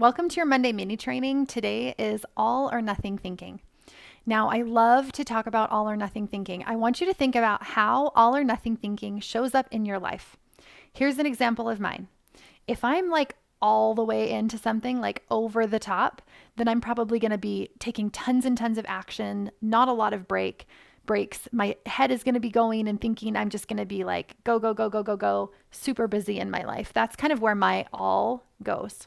Welcome to your Monday mini training. Today is all or nothing thinking. Now, I love to talk about all or nothing thinking. I want you to think about how all or nothing thinking shows up in your life. Here's an example of mine. If I'm like all the way into something, like over the top, then I'm probably going to be taking tons and tons of action, not a lot of breaks. My head is going to be going and thinking. I'm just going to be like go, go, go, go, go, go, super busy in my life. That's kind of where my all goes.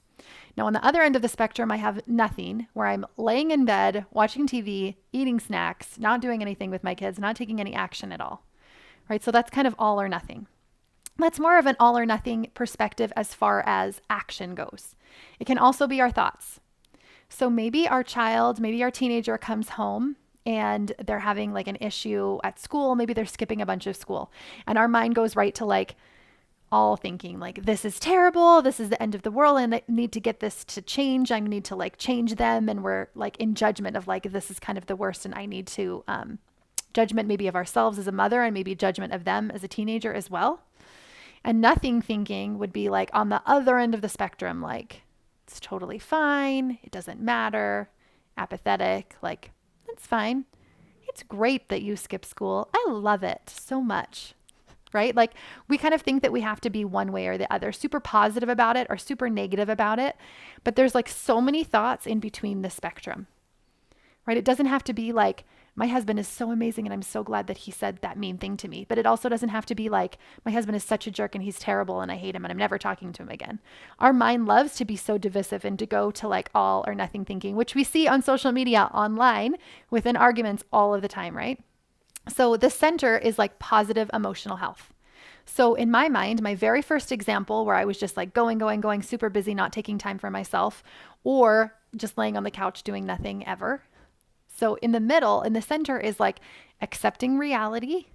Now, on the other end of the spectrum, I have nothing, where I'm laying in bed, watching TV, eating snacks, not doing anything with my kids, not taking any action at all. Right? So that's kind of all or nothing. That's more of an all or nothing perspective as far as action goes. It can also be our thoughts. So maybe our child, maybe our teenager comes home and they're having like an issue at school. Maybe they're skipping a bunch of school. And our mind goes right to like all thinking like, this is terrible. This is the end of the world. And I need to get this to change. I need to like change them. And we're like in judgment of like, this is kind of the worst. And I need to, judgment maybe of ourselves as a mother and maybe judgment of them as a teenager as well. And nothing thinking would be like on the other end of the spectrum, like it's totally fine. It doesn't matter. Apathetic, like it's fine. It's great that you skip school. I love it so much. Right? Like we kind of think that we have to be one way or the other, super positive about it or super negative about it. But there's like so many thoughts in between the spectrum, right? It doesn't have to be like, my husband is so amazing and I'm so glad that he said that mean thing to me. But it also doesn't have to be like, my husband is such a jerk and he's terrible and I hate him and I'm never talking to him again. Our mind loves to be so divisive and to go to like all or nothing thinking, which we see on social media, online, within arguments all of the time, right? So the center is like positive emotional health. So in my mind, my very first example where I was just like going, super busy, not taking time for myself, or just laying on the couch doing nothing ever. So in the middle, in the center is like accepting reality,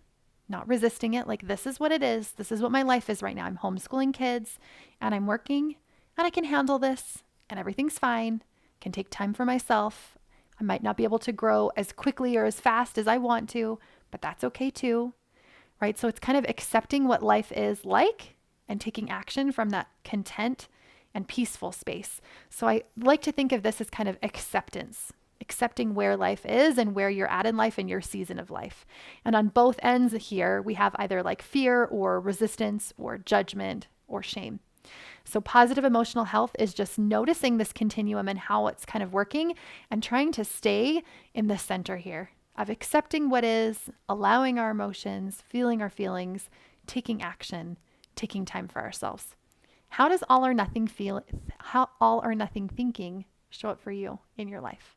not resisting it. Like, this is what it is. This is what my life is right now. I'm homeschooling kids and I'm working and I can handle this and everything's fine. Can take time for myself. I might not be able to grow as quickly or as fast as I want to, but that's okay too. Right? So it's kind of accepting what life is like and taking action from that content and peaceful space. So I like to think of this as kind of acceptance, accepting where life is and where you're at in life and your season of life. And on both ends here, we have either like fear or resistance or judgment or shame. So positive emotional health is just noticing this continuum and how it's kind of working and trying to stay in the center here of accepting what is, allowing our emotions, feeling our feelings, taking action, taking time for ourselves. How does all or nothing thinking show up for you in your life?